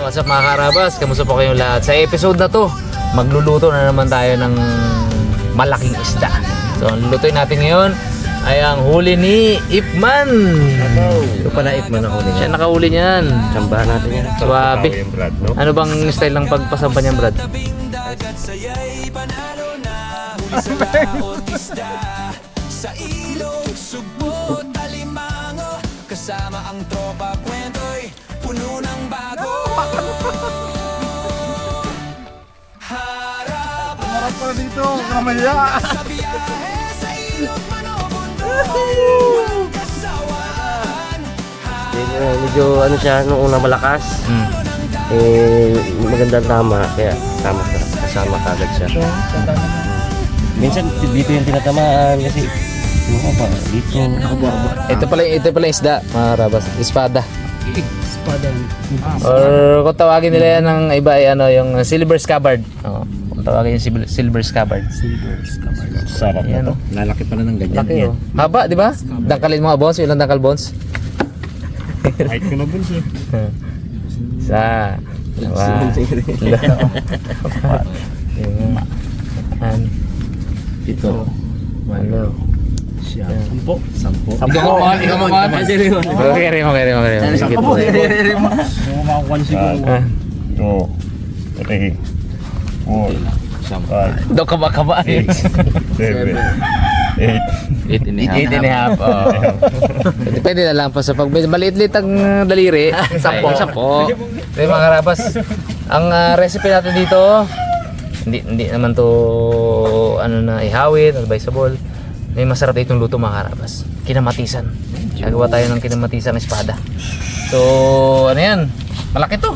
What's up mga karabas? Kamusta po kayong lahat? Sa episode na to, magluluto na naman tayo ng malaking isda. So, ang lulutuin natin ngayon ay ang huli ni Ipman. Ito pala Ipman ang huli niya. Siya nakahuli niyan. Sambahan natin yan. Swabe. Ano bang style ng pagpasamba niyan, Brad? Sa ilog, sugbo, talimango, kasama ang tropa, kwento'y puno ng bago. Harap Para dito, kamaya. sa biyahe, sa ilog, manobundo, walang kasawahan. Medyo ano siya, nung una malakas. Magandang tama, kaya kasama kagad siya. Minsan dito yung tinatamaan kasi dito. Ito pala yung isda, mga karabas. Espada. Or kung tawagin nila yan ng iba ay ano, yung silver scabbard. Oo. Kung tawagin yung silver scabbard. Sarap Yan, na to. Lalaki pala ng ganyan. Laki oh. Haba, di ba? Dangkalin mga bones, ilang dangkal bones? Kahit ko na bones eh. Isa. Dalawa. Ito. Ano? Sampo. Ikaw mo. Okay, mo. Sampo. Yung makakuha niya siguro. 2, 3, 4, 5, Daw kaba-kaba. 6, 7, 8. 8 and a half. Oh. Depende na lang pa sa pag maliit-liit ang daliri. Sampo. Pero mga karabas, ang recipe natin dito, hindi naman to ano na ihawin, advisable. May masarap itong luto mga karabas. Kinamatisan. Gagawa tayo ng kinamatisan espada. So, ano yan? Malaki to.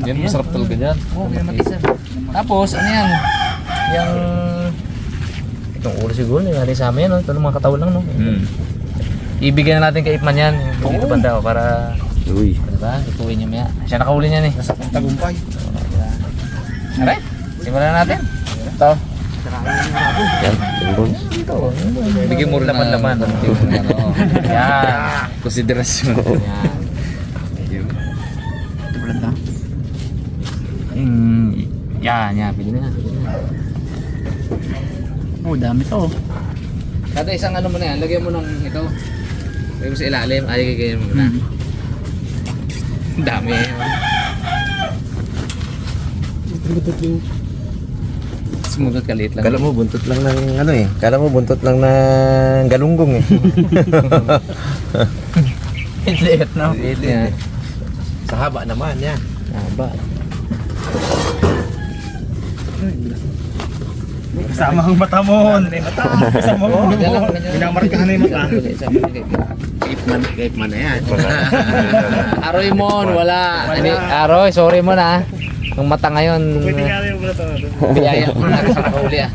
Yan, masarap talaga yan. Oo, kinamatisan. Tapos, ano yan? Yung itong ulo siguro, natin sa amin yan. No? Ito mga katawan lang, no? Ibigyan na natin kay Ipman yan. Yung dito banda, para Uy. diba? Ituwin niyo maya. Siya nakahuli niyan eh. Nasa tagumpay. Alright, simulan na natin. Ito. Yan. Yung bones. Bigyan mo rin laman-laman. Yan. Konsiderasyon. Yan. Yan. Pili na. Oh, dami to. Kada isang ano mo na yan, lagyan mo ng ito. Lagyan mo sa ilalim, gagayin mo na. Dami eh. Sumutot kaliit lang. Kala mo buntot lang ng ano eh. Kala mo buntot lang ng galunggong eh. Liit, no? Liit yan. Sa haba naman yan. Haba. Kasama ang mata mo. Kasama mo. Binamarkahan na yung mata. Ipman na yan. Aroy Mon, wala. Aroy, sorry mo na. Ang mata ngayon, Pwede nga rin yung mata. biyaya mo na sa nakahuli ah.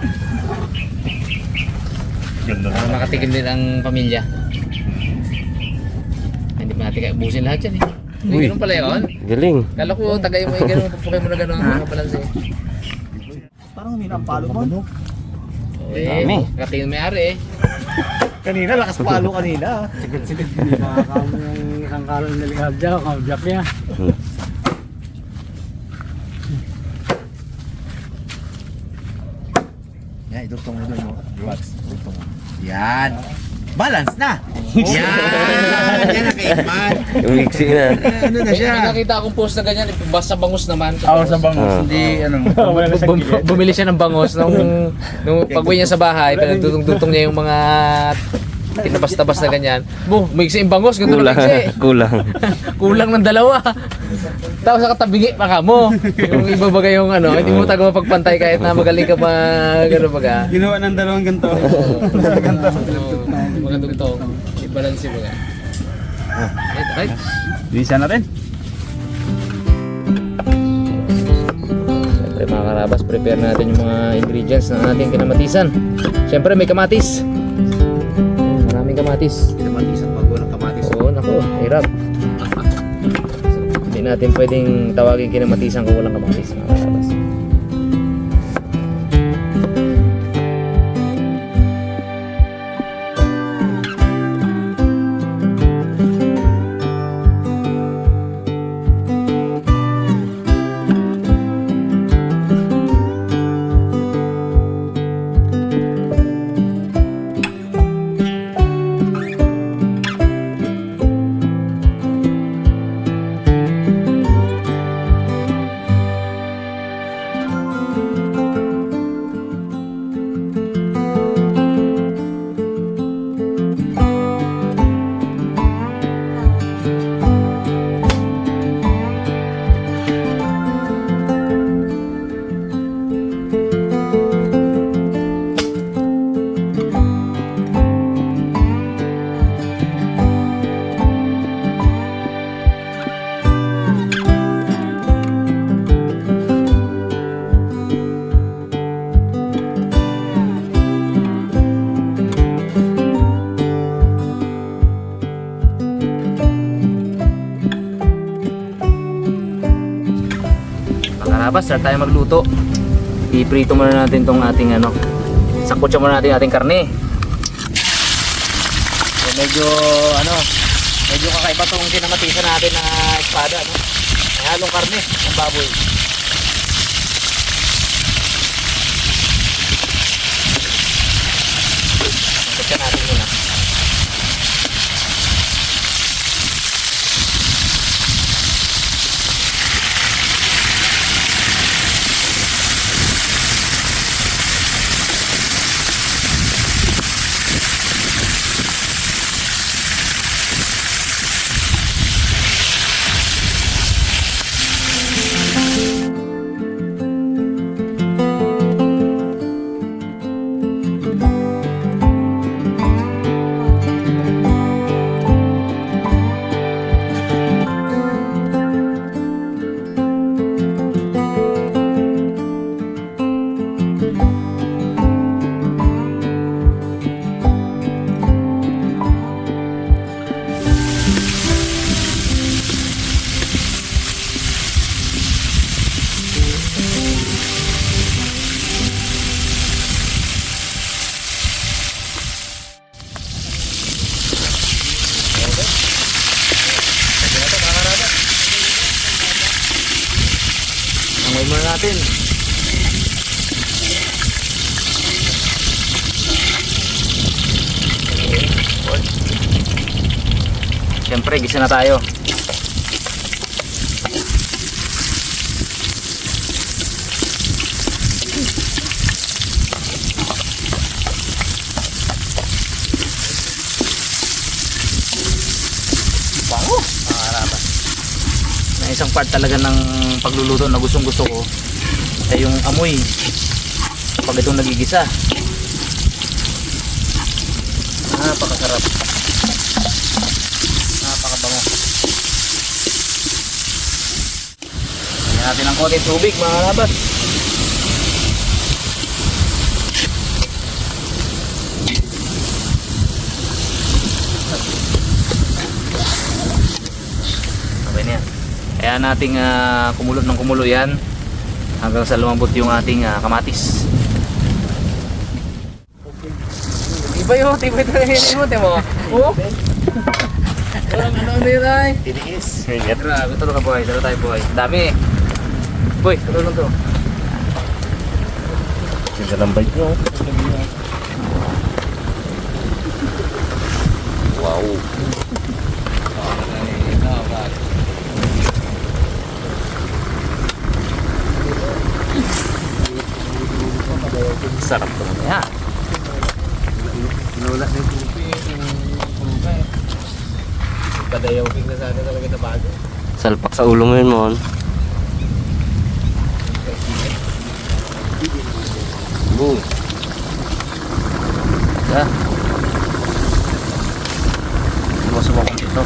Ganda Para makatigil din ang pamilya. Hindi pa natin kaya ubusin lahat yan eh. Uy, ganun pala yun. Galing. Kala ko tagay mo yung gano'n, pupukay mo na gano'n ang kabalanse. Parang humina ang palo mo. Eh, kati yung may-ari eh. Kanina, lakas palo kanina. Sigit-sigit hindi makakamu yung isang kalong niligab dyan, kaujak niya. Yan, itutong mo doon mo. Yan. Balance na. Yan. Yan ang kaitman. Umiksi na. Ano na siya? May nakita akong post na ganyan, basta bangus naman. Sa bangos, hindi Bumili siya ng bangos nung pag-uwi niya sa bahay, pinagdutong-dutong niya yung mga tinabas-tabas na ganyan. Miksi yung bangos, ganito na miksi. Kulang ng dalawa. Tapos nakatabingi pa ka mo. Yung iba baga yung ano, hindi mo taga mapagpantay kahit na magaling ka pa gano'n baga. Ginawa ng dalawang ganito. Mga dugtong, i-balance baga. Right. Bisa na rin. Siyempre mga karabas, prepare natin yung mga ingredients ng ating kinamatisan. Siyempre may kamatis. Maraming kamatis. Kamatis at bago ng kamatis. Oo, naku, hirap. Hindi natin pwedeng tawagin kinamatisan kung walang kamatis mga karabas. karabas, start tayo magluto. I-prito muna natin tong ating ano. Sakutsa muna natin ating karne. So, medyo kakaiba tong kinamatisan natin na espada, no? May halong karne ng baboy. Sakutsa natin muna. Tangay muna natin. Siyempre, gisa na tayo. Bango! Makakarapan. Na isang part talaga ng pagluluto na gustong gusto ko ay yung amoy pag itong nagigisa. Napakasarap, napakabango. Lagyan natin ng konting tubig mga kalabas. Okay na yan. Kaya nating kumulo ng kumulo yan hanggang sa lumambot yung ating kamatis. Iba yun, iba ito na yun mo, temo. Oo? Ano yun ay? Tiniis. Grabe, tulong ka boy, tulong tayo boy. Dami. Boy, tulong to. Ganda ng bite nyo. Wow. Sarap to naman yan. Inula na yung tubig. Padayawing na sana talaga na bago. Salpak sa ulo mo yun, Mon. Boom. Ya. Semua dito.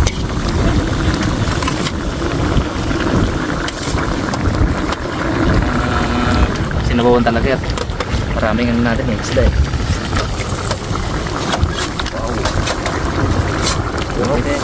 Sinabawan talaga yan. Maraming ano natin eh, isda eh. Wow. Okay.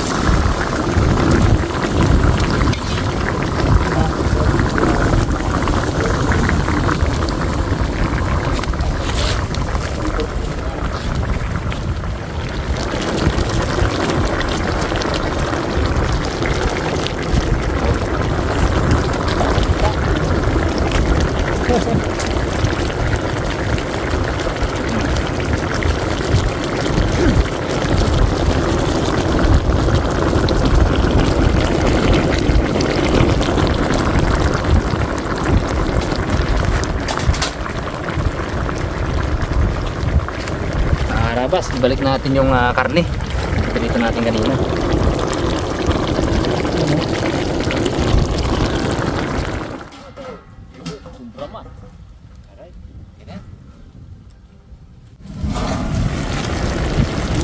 Bas, ibalik natin yung karne. Dito natin kanina.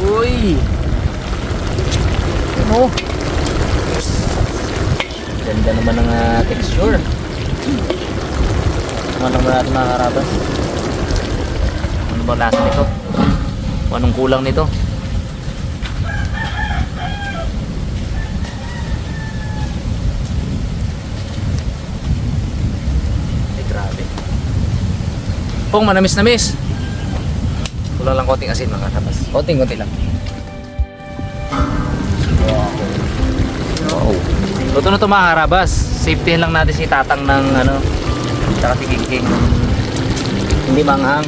Uy! Ano? Ganda naman ng texture. Ano naman natin mga karabas? Ano ba lasa nito? Anong kulang nito? Pong manamis-namis. Kulang lang konting asin mga karabas. Konting-konti lang. Wow. Luto na ito mga karabas. Safety lang natin si Tatang ng ano, tsaka si King. Hindi manghang.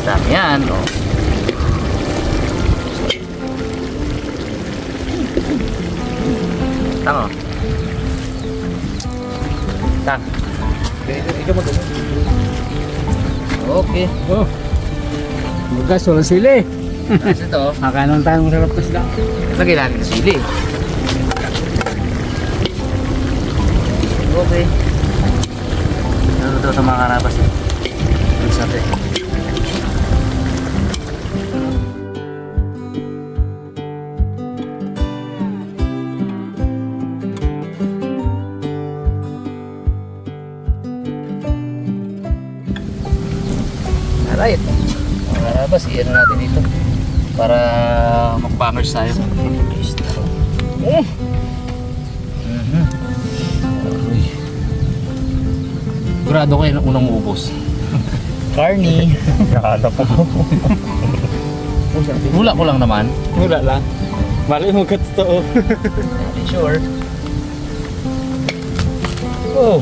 Dami yan, oh. Tang, oh. Tang. Okay. Oh. Bugas, walang sili. Kasi ito, Kakain lang tayo ng sarap na sila. lagay natin ng sili. Okay. Ano daw sa mga karabas? Mix natin. Alright. Mga karabas, i-ano natin dito para mag-bangers tayo. Grado kayo na unang ubos. Carney. Nakala pa ako. Hula ko lang naman. Wala lang. Mali mo ka totoo. Sure. Oh.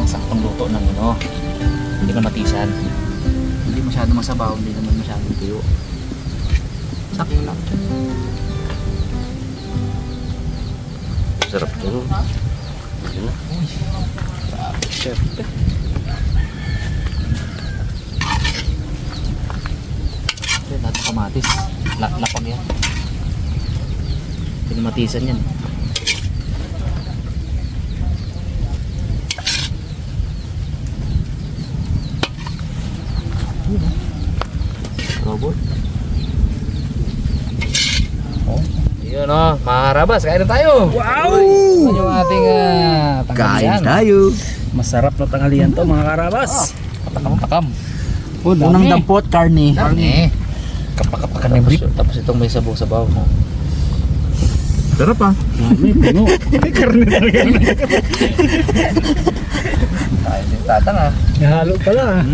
Saktong luto ng ano. Hindi na matisan. Hindi masyado masabaw, hindi naman masyado tuyo. Sakto lang. Sarap to. Yun na. Chef. Ito natin kamatis. Lapag yan. Pinamatisan yan. Robot. Yun o, mga karabas, kain na tayo. Wow! Ano yung ating Kain tanghalian? tayo. Masarap na tanghalian to mga karabas. Patakam-takam. Oh, Unang dampot, Carney. Dami. Kapakapakan ng beef. Tapos itong may sabaw-sabaw. Sarap ah. Dami, puno. Carney talaga. Kain din tatang ah. Nahalo pala.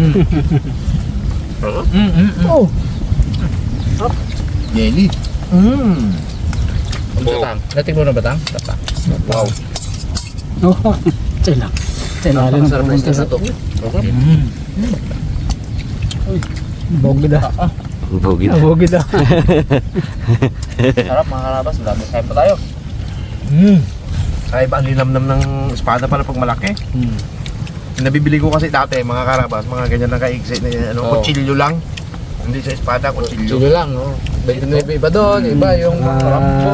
Oh. Jelly. Ano sa tang? Nating mo na ba tang? Tata. Wow. Oh, tsay lang. Tsay lang. Ang sarap na isda sa to. Bogid ah. Bogit. Bogid ah. Sarap mga karabas. Dami. Kain pa tayo. Ay, ba ang linamnam ng espada pala pag malaki. Nabibili ko kasi dati mga karabas, mga ganyan na kaigsi na Oo. kutsilyo lang. Hindi sa espada, kutsilyo. Chilo lang, no? Iba doon, iba yung rambo,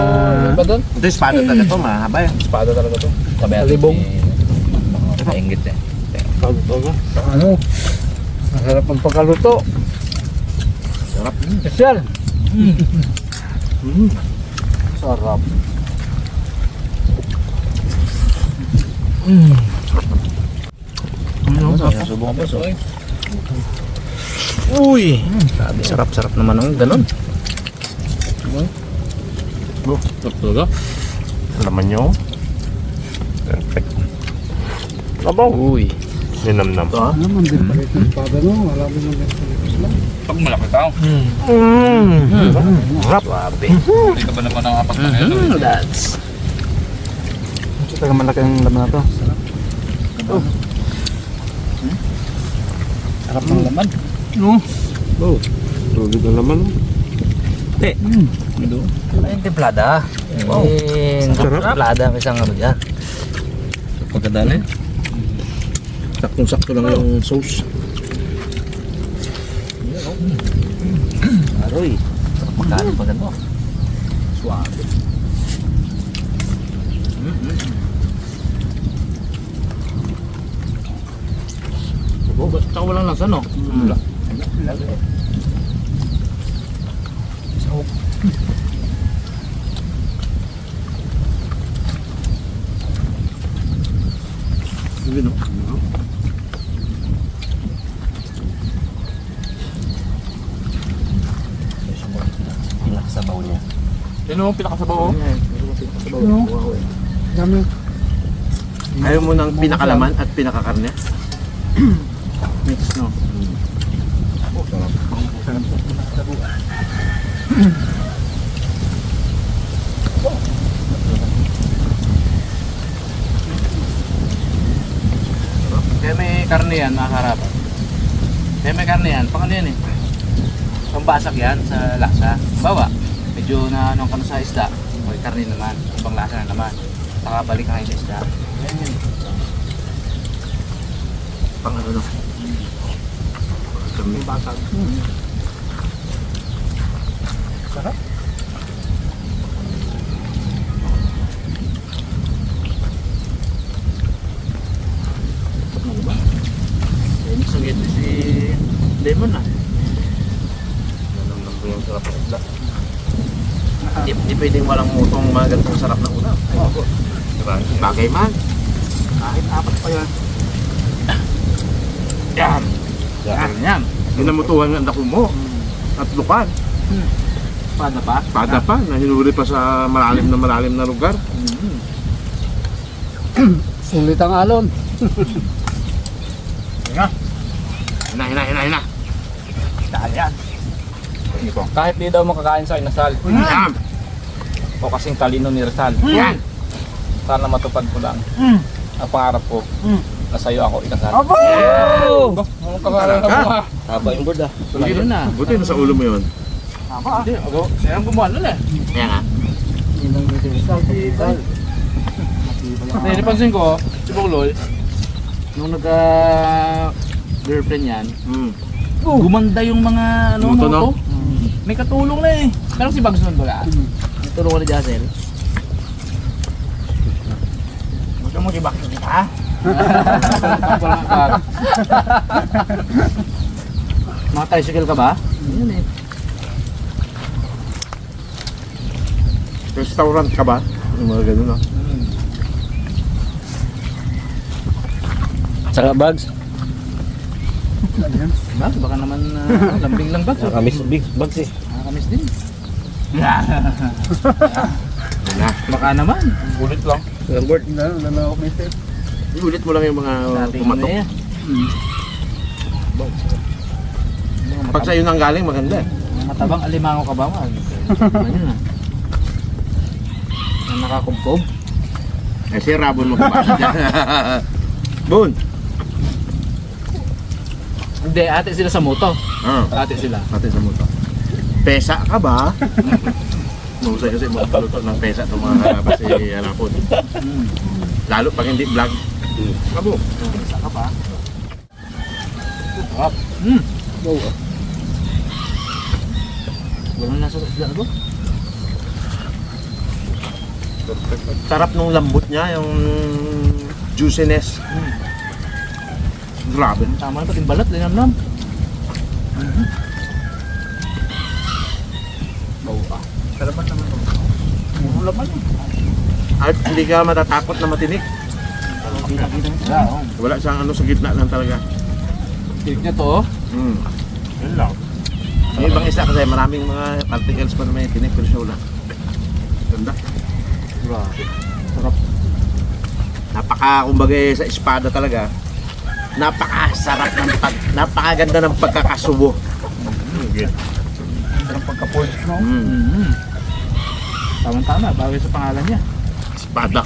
iba doon. Ito espada talaga to, mahaba yan. Espada talaga to. Sabi natin, Talibong. Maingit eh. Ano? Masarap ang pagkaluto. Sarap. Special. Sarap. Subong po, so. Uy! Sabi, sarap-sarap naman ang ganun. Sarap talaga. Laman nyo. Perfect. Abaw. Uy. Ninamnam. Ano man din palit ng espada no? Wala mo man din. Pag malaki tao. Sarap. Swabe. Hindi ka ba naman nakapag that's... Ito talaga malaki ang laman na to. Sarap ng laman. Oh. Tubig ang laman. Ay, templada. Wow. Templada, may isang ano dyan. Pagkadali. Saktong-sakto lang yung sauce. Aroy. Sarap magkain pa ganito. Suwabe. Tsaka walang lasa, no? Wala. Yun, no? Yun ang pinakasabaw. Dami. Ayaw mo ng pinakalaman at pinakakarne? Mix, no? Kaya may karne yan, mga karapat. Kaya may karne yan, pang ano yan eh. Pambasak yan sa lasa. Bawa, medyo na anong ka na sa isda. Okay, karne naman, ibang lasa na naman. Saka balik ka sa isda. Ayan yun. Pang ano no? Kami. Basag. Sarap. Sugit si Lemon ah. Nanamnam ko yung sarap ng isda. Di pwedeng walang mutong mga ganitong sarap ng ulam. Diba? Bagay man. Kahit apat pa yan. Yan. Yan. Yan. Ginamutuhan ng dako mo. At lukan. Pada pa. Pada pa, na hinuli pa sa malalim na lugar. Sulit ang alon. Hina. Dahil yan. Kahit di daw makakain sa inasal Yan. o kasing talino ni Rizal, Yan. sana matupad ko lang ang pangarap ko na sa'yo ako ikasal. Ang kakaroon na mo ha. Haba yung board ah. Sulido na. Buti na sa ulo mo yun. Hindi, ako. Siya ang gumawa nun eh. Yan nga. Ilang ito. Hindi, napansin ko, si Bokloy, nung girlfriend yan, gumanda yung mga ano, Moto, no? moto. May katulong na eh. Pero si Bugs nun baga. May tulong ko ni Jazel. Gusto mo di bakit kita, ha? Mga tricycle ka ba? Yun eh. Restaurant ka ba? Yung mga ganun no? Saka bags. Bugs, baka naman lambing lang Bugs. Nakamiss bags eh. Nakakamiss din. Na. Baka naman. Ulit lang. Lalawak na ito. Iulit mo lang yung mga Sabi pumatok. ano eh. Pag sa'yo nang galing, maganda eh. Matabang alimango ka ba? Ano yun ah? Na nakakubkob. Eh, si Rabon mo kapasok dyan. Boon! Hindi, ate sila sa moto. Ah, Ate sila. pati sa moto. Pesa ka ba? Mahusay kasi magpaluto ng pesa itong mga karabas si Arapon. Lalo pag hindi vlog. Kabo. Isa ka pa. Sarap. Walang nasa isda na to. Sarap nung lambot niya, yung juiciness. Grabe. Tama na pati yung balat, linam-lam. Salamat naman ito. Puro laman eh. At hindi ka matatakot na matinik. Kita-kita ng isda. Oh. Wala siyang ano sa gitna lang talaga. Tinig niya to. Yun lang. Yung ibang isa kasi maraming mga particles pa na may tinik pero siya wala. Ganda. Grabe. Sarap. Kumbaga sa espada talaga. Napakasarap ng napakaganda ng pagkakasubo. Ang pagka-polish, no? Tama-tama, bagay sa pangalan niya. Espada.